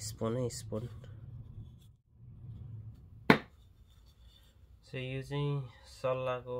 Spoon है spoon. So यो चाहिँ सल्लाको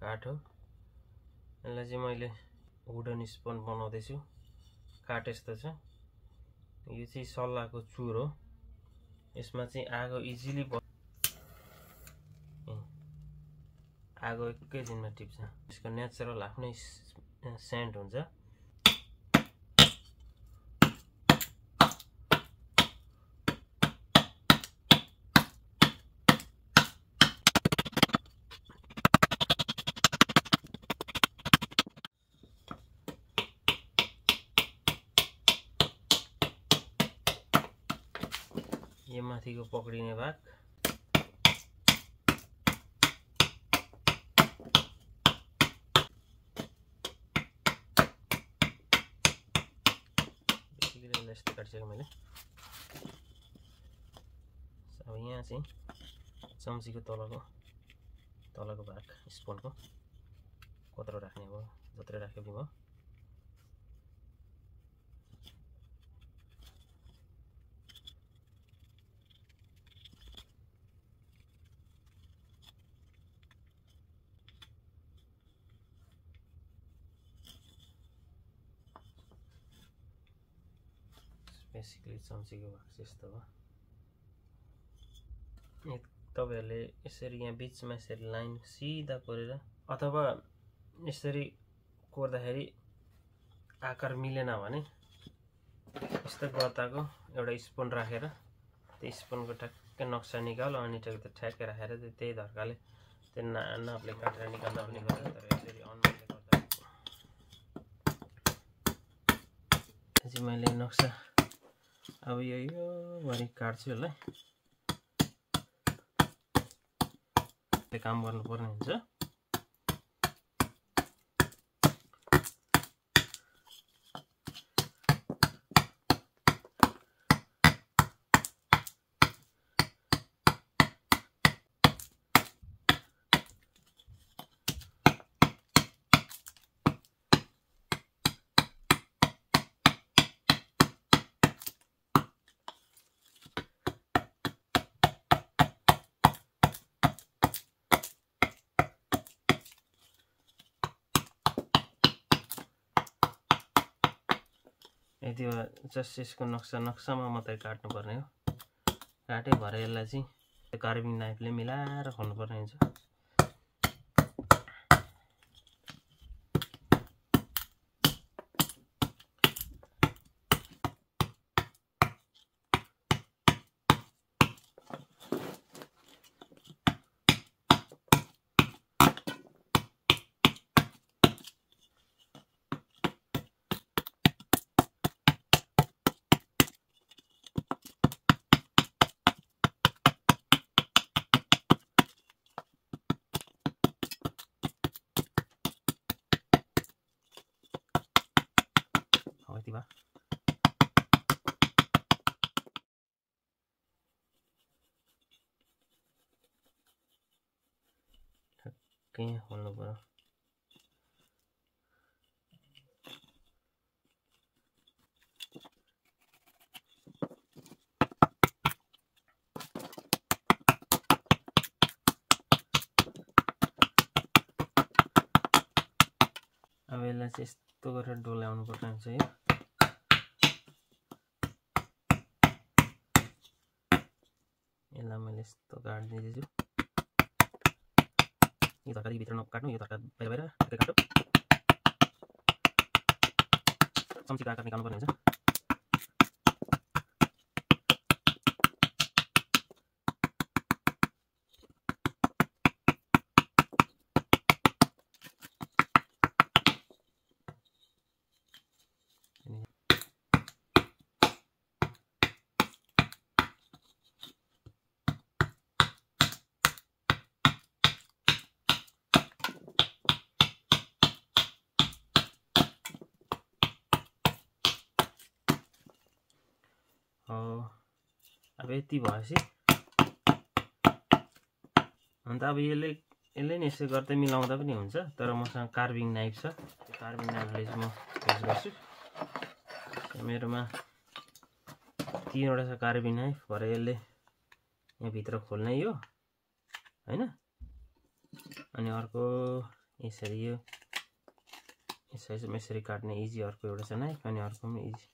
काठ हो। यसलाई चाहिँ मैले वुडन स्पुन बनाउँदैछु। काठ यस्तो छ। यो चाहिँ सल्लाको चुर हो। यसमा चाहिँ आगो इजिली आगो एकैछिनमा टिप्छ। यसको नेचुरल आफ्नै सेन्ट हुन्छ। यो माथिको पक्रिने भाग यस्तो काटिसकेँ मैले। अब यहाँ चाहिँ चम्चीको तलको भाग स्पुनको कत्रो राख्ने भयो, जत्रै राख्यो पनि भयो। बेसिकली चम्चीको भाग चाहिँ यस्तो हो। तपाईहरुले यसरी यहाँ बीचमा यसरी लाइन सिधा कोरेर अथवा यसरी कोर्दाखेरि आकार मिलेन भने यस्तो गताको एउटा स्पुन राखेर त्यो स्पुनको ठ्याक्कै नक्सा निकाल अनि ठ्याक्कै राखेर त्यही धर्काले त्यो नापले काटेर निकाल्दा पनि गर्छ। तर यसरी अनलाइनले गर्दा चाहिँ मैले नक्सा अब यो भरि काट्छु यसलाई। काम गर्नुपर्ने हुन्छ। यति जस्ट यसको नक्सामा मात्रै काट्नुपर्ने हो। काटे भएर यसलाई चाहिँ कार्भिङ नाइफले मिलाएर खोल्नुपर्ने हुन्छ। यति भयो। ठ्याक्कै खोल्नु पर्यो। अब यसलाई चाहिँ यस्तो गरेर डोल्याउनु पर्ने हुन्छ। यो यसलाई मैले यस्तो काटिदिन्छु। यो तरकारी भित्र नकाट्नु, यो तरकारी बाहिर ठ्याक्कै काट्नु। चम्चीको आकार निकाल्नु पर्ने हुन्छ। अब यति भएपछि अन्त अब यसले नि यसो गर्दै मिलाउँदा पनि हुन्छ। तर मसँग कार्भिङ नाइफ छ। त्यो कार्भिङ नाइफले चाहिँ म युज गर्छु। मेरोमा तीनवटा छ कार्बिन नाइफ भरे यसले यहाँ भित्र खोल्ने यो हैन अनि अर्को यसरी यो यसरी काट्ने इजी अर्को एउटा छ नाइफ अनि अर्को पनि इजी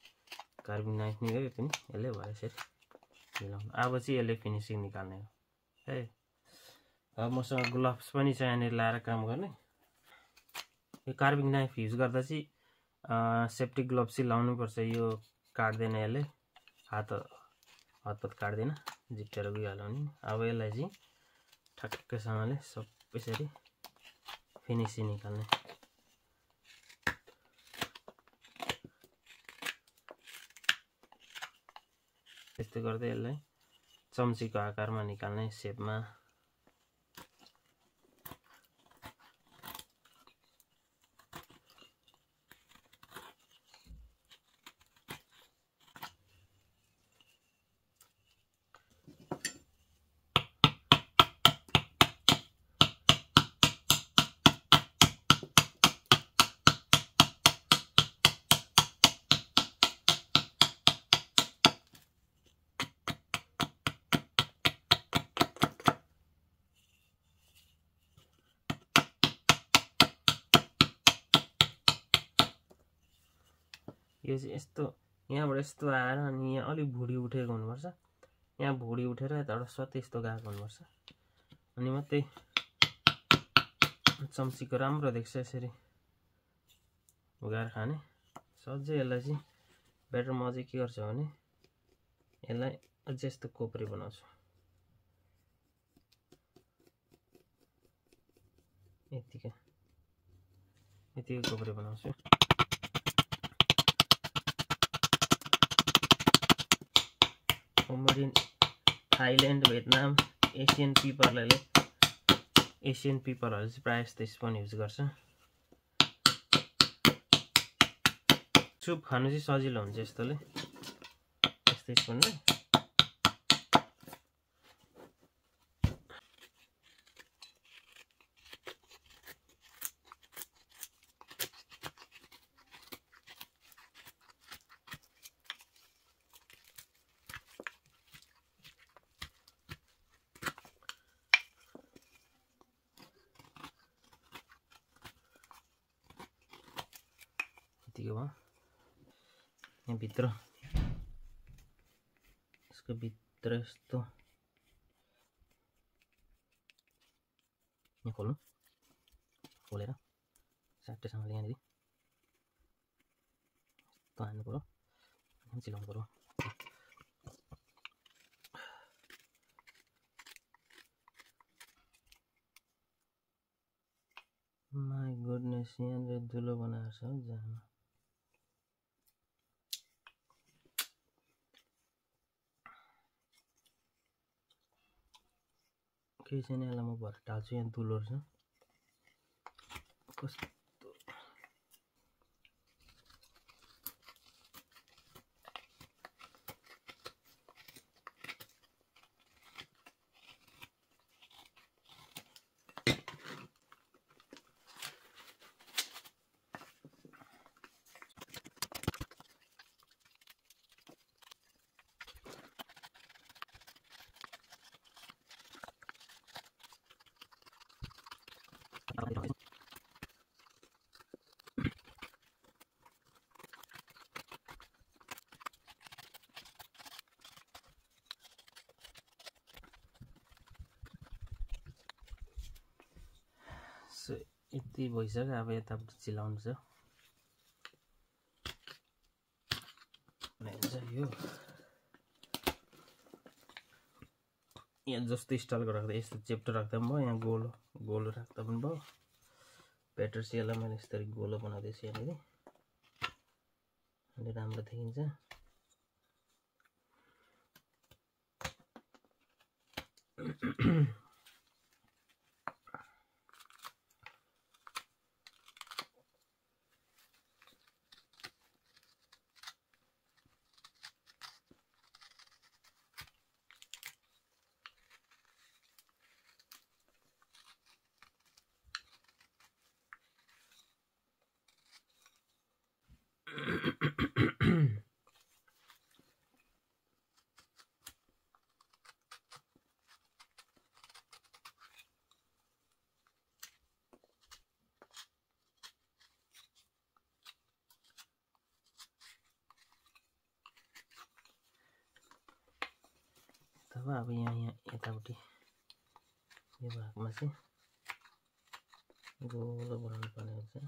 कार्बिन नाइफ नि हो यो पनि यसले भरे यसरी मिलाउनु अब चाहिँ यसले फिनिसिङ निकाल्ने हो है अब मसँग ग्लोभ्स पनि छ यहाँनिर लाएर काम गर्ने यो कार्बिङ नाइफ युज गर्दा चाहिँ सेफ्टी ग्लोभ्स चाहिँ लाउनु पर्छ यो काट्दैन यसले हातपात काट्दैन जिप्टेर गइहाल्यो नि अब यसलाई चाहिँ ठक्कैसँगले सब यसरी फिनिसिङ निकाल्ने त्यस्तै गर्दै यसलाई चम्चीको आकारमा निकाल्ने शेपमा यो चाहिँ यस्तो यहाँबाट यस्तो आएर अनि यहाँ अलिक भुडी उठेको हुनुपर्छ यहाँ भुडी उठेर यताबाट स्वातै यस्तो गएको हुनुपर्छ अनि मात्रै चम्चीको राम्रो देख्छ यसरी उगाएर खाने सजिलै यसलाई चाहिँ बेटर म चाहिँ के गर्छु भने यसलाई अझै यस्तो कोपरी बनाउँछु यतिकै कोपरी बनाउँछु मोमोरिन थाइल्यान्ड भियतनाम एसियन पिपलहरूले चाहिँ प्रायः जस्तो स्पुन युज गर्छ सुप खानु चाहिँ सजिलो हुन्छ यस्तोले यस्तो स्पुनले यतिकै भयो यहाँ भित्र यसको भित्र यस्तो यहाँ खोलेर साट्टैसँगले यहाँनिर यस्तो हान्नु पर्यो यहाँ चिलाउनु पर्यो माई गुडनेस यहाँनिर धुलो बनाएको छ जामा केही छैन यसलाई म भएर टाल्छु यहाँ धुलो छ कस्तो यति भइसक्यो अब यताबाट चिलाउनु छ यो यहाँ जस्तो स्टाइलको राख्दा यस्तो चेप्टो राख्दा पनि भयो यहाँ गोलो राख्दा पनि भयो बेटर चाहिँ यसलाई मैले यसरी गोलो बनाउँदैछु यहाँनिर अनि राम्रो देखिन्छ अथवा अब यहाँ यतापट्टि यो भागमा चाहिँ गोलो बनाउनु पर्ने हुन्छ।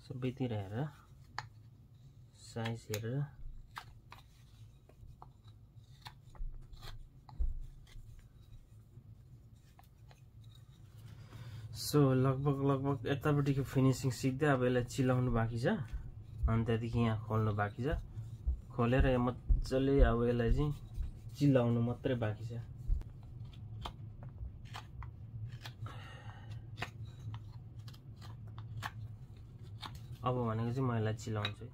सबैतिर हेरेर साइज हेरेर सो लगभग यतापट्टिको फिनिसिङ सिक्दै अब यसलाई चिलाउनु बाँकी छ अनि त्यहाँदेखि यहाँ खोल्नु बाँकी छ। खोलेर यो मजाले अब यसलाई चाहिँ चिलाउनु मात्रै बाँकी छ। अब भनेको चाहिँ म यसलाई चिलाउँछु।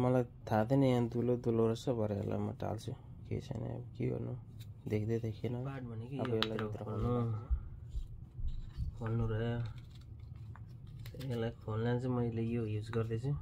मलाई थाहा थिएन यहाँ दुलो दुलो रहेछ भरे यसलाई म टाल्छु। केही छैन, अब के गर्नु, देख्दै देखिएन। अब यसलाई खोल्नु रह्यो। यसलाई खोल्न चाहिँ मैले यो युज गर्दैछु।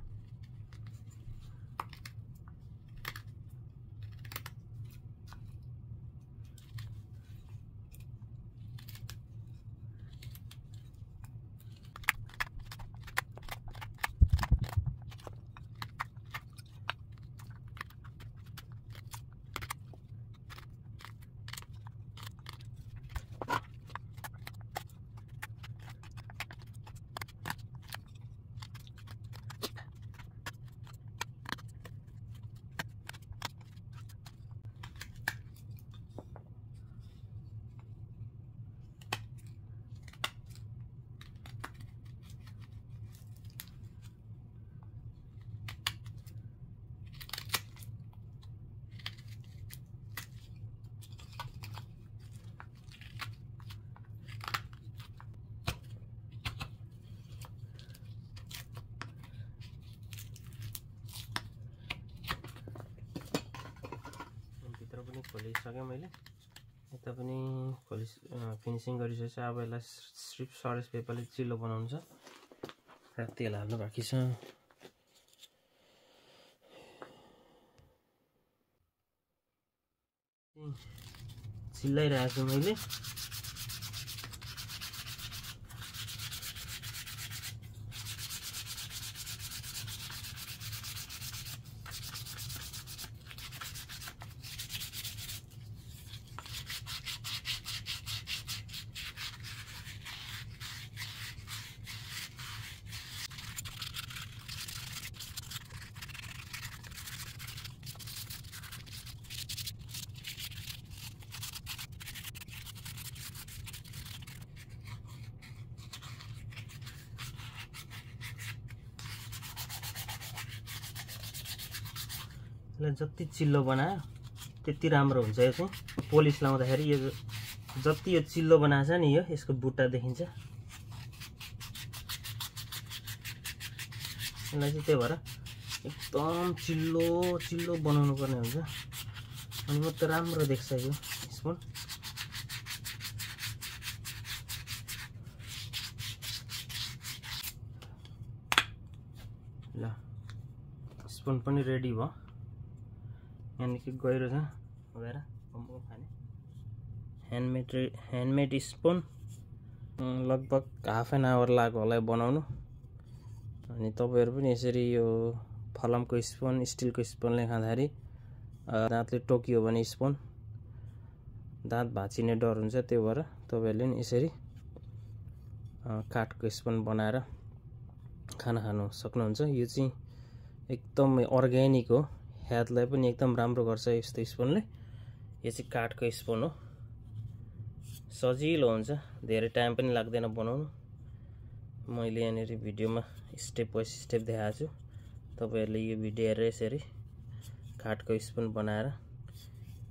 खोलिसकेँ मैले, यता पनि फिनिसिङ गरिसकेपछि अब यसलाई स्ट्रिप सरेस पेपरले चिल्लो बनाउनु छ र तेल हाल्नु बाँकी छ। चिल्लाइरहेको छु मैले। जति चिल्लो बनायो त्यति राम्रो हुन्छ। यो चाहिँ पोलिस लाउँदाखेरि यो जति यो चिल्लो बनाएको छ नि यो यसको बुट्टा देखिन्छ। यसलाई चाहिँ त्यही भएर एकदम चिल्लो बनाउनु पर्ने हुन्छ अनि मात्र राम्रो देख्छ यो स्पुन। ल स्पुन पनि रेडी भयो। यहाँदेखि गहिरो छ गएर मोमो खाने ह्यान्डमेड स्पुन। लगभग हाफ एन आवर लाग्यो होला बनाउनु। अनि तपाईहरु पनि यसरी यो फलामको स्पुन स्टिलको स्पुनले खाँदाखेरि दाँतले टोकियो भने स्पुन दाँत भाँचिने डर हुन्छ। त्यो भएर तपाईहरुले नि यसरी काठको स्पुन बनाएर खाना खानु सक्नुहुन्छ। यो चाहिँ एकदम अर्ग्यानिक हो, हेल्थलाई पनि एकदम राम्रो गर्छ यस्तो स्पुनले। यो चाहिँ काठको स्पुन हो, सजिलो हुन्छ, धेरै टाइम पनि लाग्दैन बनाउनु। मैले यहाँनिर भिडियोमा स्टेप बाइ स्टेप देखाएको छु। तपाईहरुले यो भिडियो हेरेर यसरी काठको स्पुन बनाएर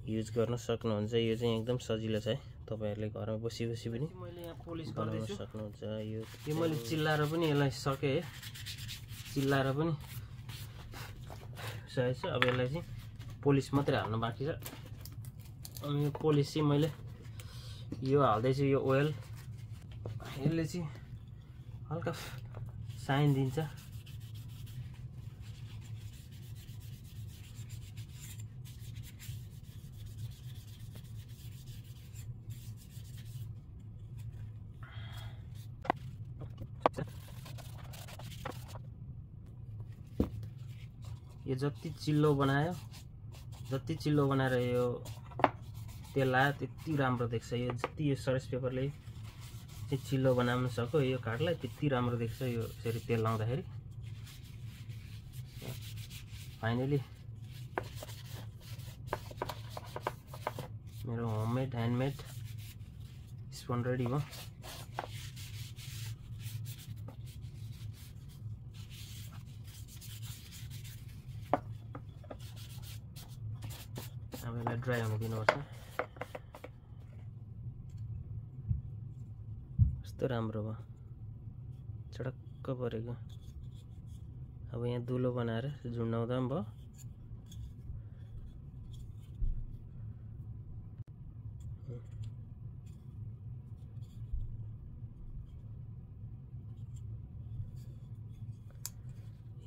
युज गर्न सक्नुहुन्छ। यो चाहिँ एकदम सजिलो छ है, तपाईहरुले घरमा बसी पनि मैले यहाँ पोलिश गर्न सक्नुहुन्छ। यो मैले चिल्लाएर पनि यसलाई सके है, चिल्लाएर पनि सकेछ। अब यसलाई चाहिँ पोलिश मात्रै हाल्नु बाँकी छ। अनि यो पोलिश चाहिँ मैले यो हाल्दै छु, यो ओयल यसले चाहिँ हल्का साइन दिन्छ। यो जति चिल्लो बनायो, जति चिल्लो बनाएर यो तेल लायो त्यति राम्रो देख्छ। यो जति यो सर्च पेपरले चाहिँ चिल्लो बनाउन सक्यो यो काठलाई त्यति राम्रो देख्छ यो यसरी तेल लाउँदाखेरि। फाइनली मेरो होममेड ह्यान्डमेड स्पुन रेडी भयो। अब यसलाई ड्राई हुन दिनुपर्छ। कस्तो राम्रो भयो, चडक्क परेको। अब यहाँ दुलो बनाएर झुन्डाउँदा पनि भयो।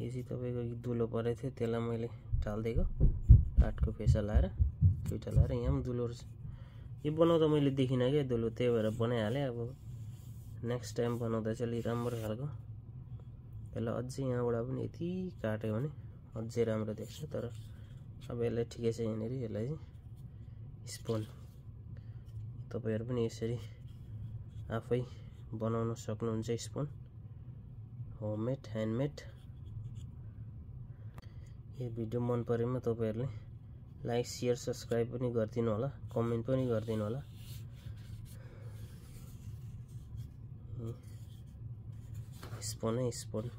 यो चाहिँ तपाईको दुलो परेको थियो, त्यसलाई मैले ढाल्दिएको काठको फेसा लाएर दुईटा लाएर। यहाँ पनि दुलो रहेछ। यो बनाउँदा मैले देखिनँ क्या दुलो, त्यही भएर बनाइहालेँ। अब नेक्स्ट टाइम बनाउँदा चाहिँ अलिक राम्रो खालको यसलाई अझै यहाँबाट पनि यति काट्यो भने अझै राम्रो देख्छ। तर अब यसलाई ठिकै छ यहाँनिर। यसलाई चाहिँ स्पुन तपाईहरु पनि यसरी आफै बनाउन सक्नुहुन्छ। Spoon homemade handmade. यो भिडियो मन परेमा तपाईहरुले लाइक शेयर सब्स्क्राइब पनि गरिदिनु होला, कमेन्ट पनि गरिदिनु होला। स्पुन है स्पुन।